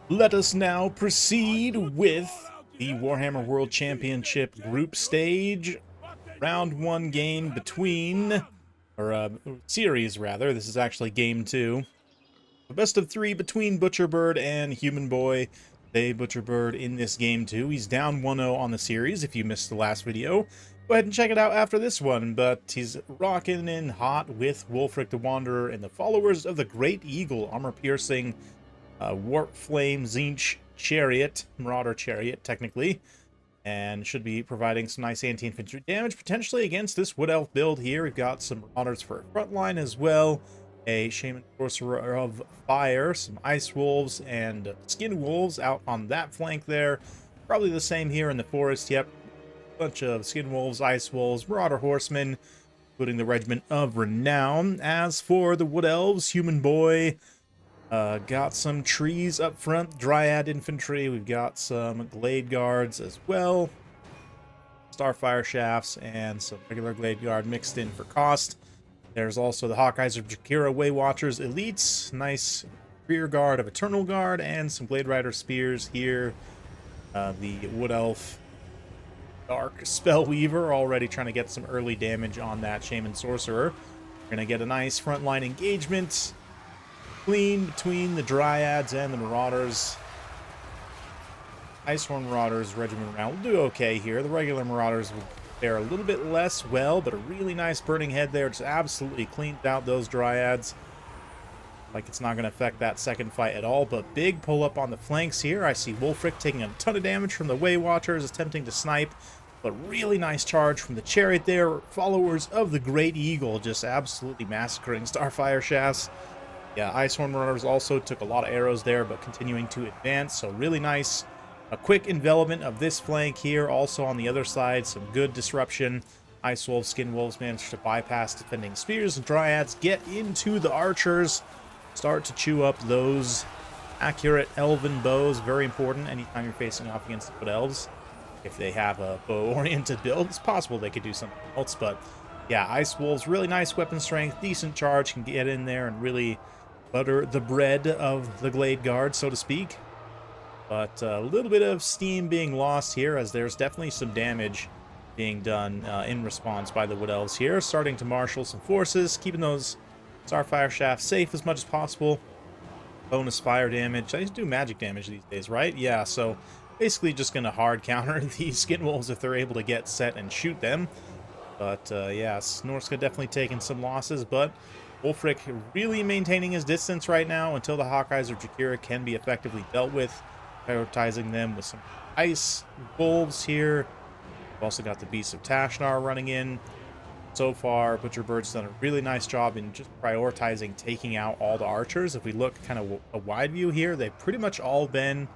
Let us now proceed with the Warhammer World Championship group stage. Round one game between, or series rather, this is actually game two. A best of three between Butcherbird and Human Boy. They Butcherbird in this game too. He's down 1-0 on the series if you missed the last video. Go ahead and check it out after this one, but he's rocking in hot with Wolfric the Wanderer and the followers of the Great Eagle, armor-piercing Warp Flame Zinch Chariot, Marauder Chariot, technically, and should be providing some nice anti-infantry damage, potentially against this Wood Elf build here. We've got some Marauders for a front line as well, a Shaman Sorcerer of Fire, some Ice Wolves, and Skin Wolves out on that flank there. Probably the same here in the forest, yep. Bunch of Skin Wolves, Ice Wolves, Marauder Horsemen, including the Regiment of Renown. As for the Wood Elves, Human Boy, got some trees up front, Dryad Infantry. We've got some Glade Guards as well. Starfire Shafts and some regular Glade Guard mixed in for cost. There's also the Hawkeyes of Jakira Way Watchers Elites. Nice rear guard of Eternal Guard and some Blade Rider Spears here. The Wood Elf Dark Spellweaver already trying to get some early damage on that Shaman Sorcerer. We're going to get a nice frontline engagement. Clean between the Dryads and the Marauders. Icehorn Marauders, Regiment Round will do okay here. The regular Marauders will fare a little bit less well, but a really nice burning head there. Just absolutely cleaned out those Dryads. Like it's not going to affect that second fight at all, but big pull up on the flanks here. I see Wolfric taking a ton of damage from the Way Watchers, attempting to snipe, but really nice charge from the Chariot there. Followers of the Great Eagle just absolutely massacring Starfire Shafts. Yeah, Icehorn Marauders also took a lot of arrows there, but continuing to advance, so really nice. A quick envelopment of this flank here. Also on the other side, some good disruption. Ice Wolves, Skin Wolves managed to bypass defending spears, and Dryads get into the archers. Start to chew up those accurate elven bows. Very important anytime you're facing off against the Wood Elves. If they have a bow-oriented build, it's possible they could do something else, but yeah, Ice Wolves, really nice weapon strength, decent charge, can get in there and really butter the bread of the Glade Guard, so to speak. But a little bit of steam being lost here, as there's definitely some damage being done in response by the Wood Elves here. Starting to marshal some forces, keeping those Starfire Shafts safe as much as possible. Bonus fire damage. I used to do magic damage these days, right? Yeah, so basically just going to hard counter the Skin Wolves if they're able to get set and shoot them. But yes, Norsca definitely taking some losses, but Wolfric really maintaining his distance right now until the Hawkeyes or Jakira can be effectively dealt with, prioritizing them with some Ice Wolves here. We've also got the Beasts of Tashnar running in. So far, Butcherbird's done a really nice job in just prioritizing taking out all the archers. If we look kind of a wide view here, they've pretty much all been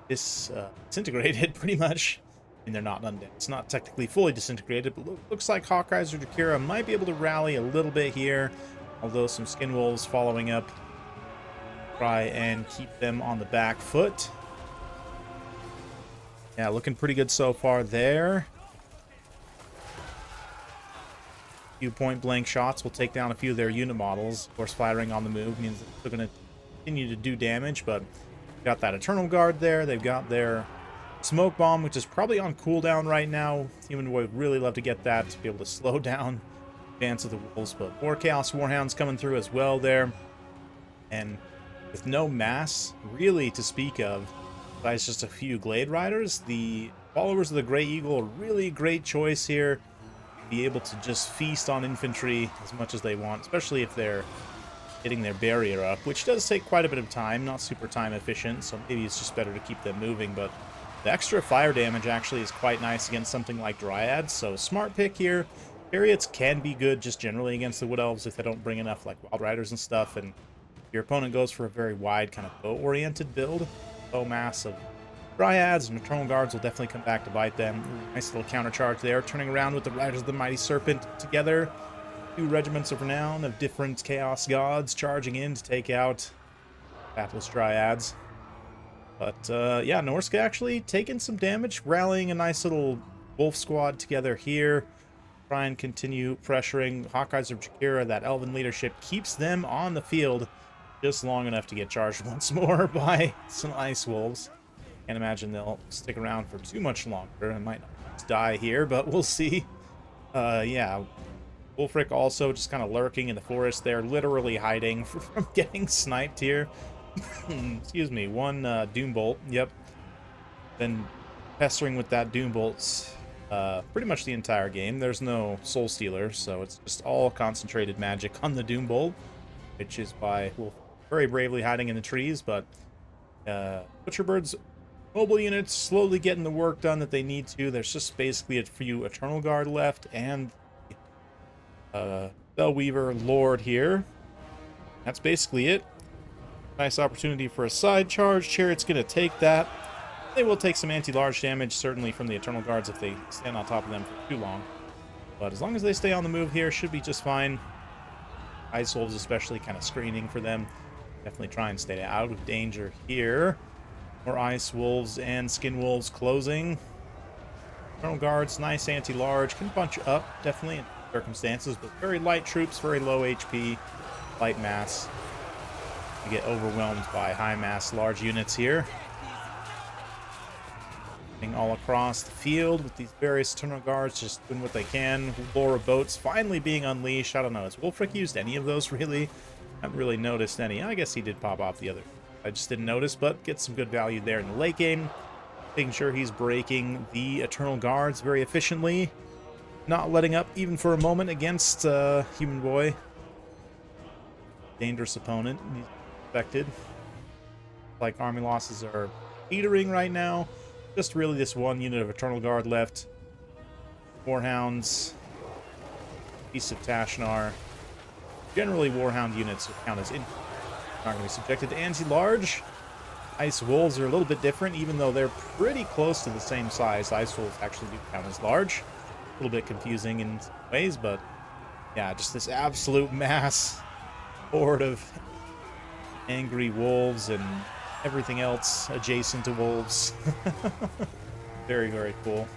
disintegrated, pretty much. And they're not undead. It's not technically fully disintegrated, but looks like Hawkeyes or Jakira might be able to rally a little bit here. Although some Skin Wolves following up, try and keep them on the back foot. Yeah, looking pretty good so far there. A few point-blank shots will take down a few of their unit models. Of course, firing on the move means they're going to continue to do damage, but got that Eternal Guard there. They've got their Smoke Bomb, which is probably on cooldown right now. Human Boy would really love to get that to be able to slow down advance of the Wolves, but more Chaos Warhounds coming through as well there. And with no mass really to speak of, besides just a few Glade Riders, the followers of the Grey Eagle are really great choice here. Be able to just feast on infantry as much as they want, especially if they're hitting their barrier up, which does take quite a bit of time, not super time efficient, so maybe it's just better to keep them moving, but the extra fire damage actually is quite nice against something like Dryads, so smart pick here. Chariots can be good just generally against the Wood Elves if they don't bring enough like Wild Riders and stuff, and your opponent goes for a very wide kind of bow-oriented build. Bow mass of Dryads and Eternal Guards will definitely come back to bite them. Nice little counter charge there, turning around with the Riders of the Mighty Serpent together. Two regiments of renown of different Chaos Gods charging in to take out Battles Dryads. But yeah, Norsca actually taking some damage, rallying a nice little wolf squad together here. Try and continue pressuring Hawkeyes of Jakira. That elven leadership keeps them on the field just long enough to get charged once more by some Ice Wolves. Can't imagine they'll stick around for too much longer. I might not die here, but we'll see. Yeah, Wolfric also just kind of lurking in the forest there, literally hiding from getting sniped here. Excuse me, one Doombolt, yep. Been pestering with that Doombolts pretty much the entire game. There's no Soul Stealer, so it's just all concentrated magic on the Doombolt, which is by Wolf very bravely hiding in the trees, but Butcherbird's mobile units slowly getting the work done that they need to. There's just basically a few Eternal Guard left, and Bellweaver Lord here. That's basically it. Nice opportunity for a side charge. Chariot's going to take that. They will take some anti-large damage, certainly from the Eternal Guards if they stand on top of them for too long. But as long as they stay on the move here, should be just fine. Ice Wolves especially kind of screening for them. Definitely try and stay out of danger here. More Ice Wolves and Skin Wolves closing. Eternal Guards, nice anti-large. Can bunch up, definitely, in circumstances, but very light troops, very low HP, light mass. You get overwhelmed by high mass large units here. All across the field with these various Eternal Guards just doing what they can. Laura boats finally being unleashed. I don't know, has Wolfric used any of those really? I haven't really noticed any. I guess he did pop off the other. I just didn't notice, but get some good value there in the late game. Making sure he's breaking the Eternal Guards very efficiently. Not letting up even for a moment against Human Boy. Dangerous opponent. He's expected. Like army losses are teetering right now. Just really this one unit of Eternal Guard left. Warhounds. Piece of Tashnar. Generally, Warhound units count as not going to be subjected to anti-large. Ice Wolves are a little bit different, even though they're pretty close to the same size. Ice Wolves actually do count as large. A little bit confusing in some ways, but yeah, just this absolute mass horde of angry wolves and everything else adjacent to wolves. Very, very cool.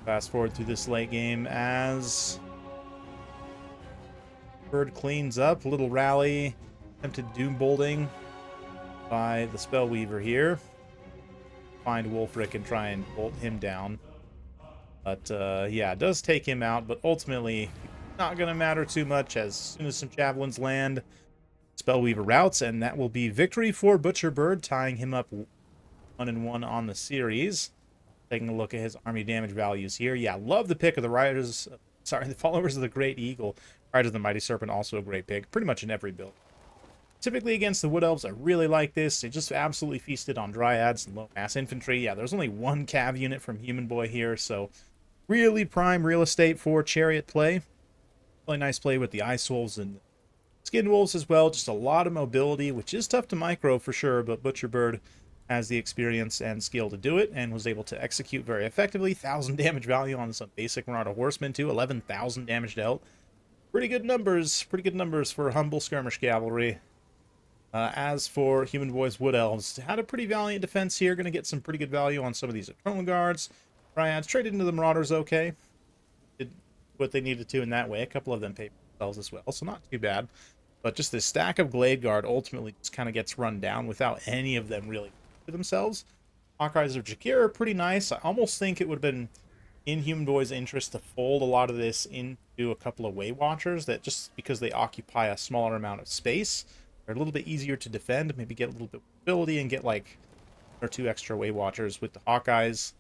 Fast forward through this late game as Bird cleans up. A little rally. Attempted doom bolting by the Spellweaver here. Find Wolfric and try and bolt him down. But yeah, it does take him out, but ultimately not going to matter too much as soon as some javelins land. Spellweaver routes, and that will be victory for Butcherbird, tying him up 1-1 on the series. Taking a look at his army damage values here. Yeah, love the pick of the Riders. Sorry, the Followers of the Great Eagle. Riders of the Mighty Serpent, also a great pick. Pretty much in every build. Typically against the Wood Elves, I really like this. They just absolutely feasted on Dryads and low mass infantry. Yeah, there's only one cav unit from Human Boy here, so really prime real estate for Chariot play. Really nice play with the Ice Wolves and Skin Wolves as well. Just a lot of mobility, which is tough to micro for sure, but Butcherbird has the experience and skill to do it and was able to execute very effectively. 1,000 damage value on some basic Marauder Horsemen too. 11,000 damage dealt. Pretty good numbers for humble skirmish cavalry. As for Human Boy's Wood Elves, had a pretty valiant defense here. Going to get some pretty good value on some of these Eternal Guards. Dryads traded into the Marauders okay. Did what they needed to in that way. A couple of them paid themselves as well, so not too bad. But just this stack of Glade Guard ultimately just kind of gets run down without any of them really for themselves. Hawkeyes of Jakir are pretty nice. I almost think it would have been in Human Boy's interest to fold a lot of this into a couple of Way Watchers, that just because they occupy a smaller amount of space, they're a little bit easier to defend, maybe get a little bit of mobility and get like 1 or 2 extra Way Watchers with the Hawkeyes.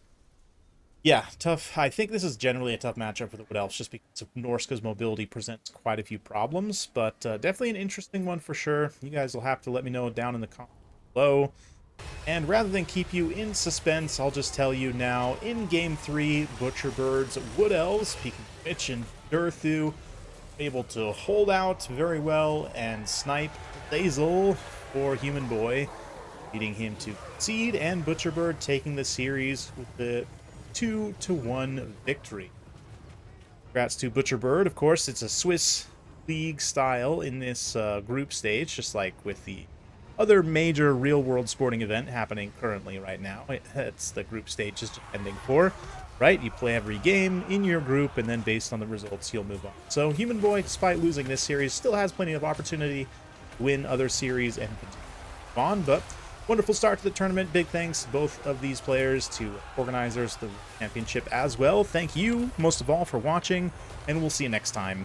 Yeah, tough. I think this is generally a tough matchup for the Wood Elves just because of Norsca's mobility presents quite a few problems, but definitely an interesting one for sure. You guys will have to let me know down in the comments below. And rather than keep you in suspense, I'll just tell you now, in Game 3, Butcherbird's Wood Elves, peeking Mitch and Durthu, able to hold out very well and snipe Basil for Human Boy, leading him to concede, and Butcherbird taking the series with the 2-1 victory. Congrats to Butcherbird. Of course, it's a Swiss League style in this group stage, just like with the other major real-world sporting event happening currently right now. It's the group stage is ending for. right? You play every game in your group, and then based on the results, you'll move on. So Human Boy, despite losing this series, still has plenty of opportunity to win other series and continue on. But wonderful start to the tournament. Big thanks to both of these players, to organizers, the championship as well. Thank you, most of all, for watching, and we'll see you next time.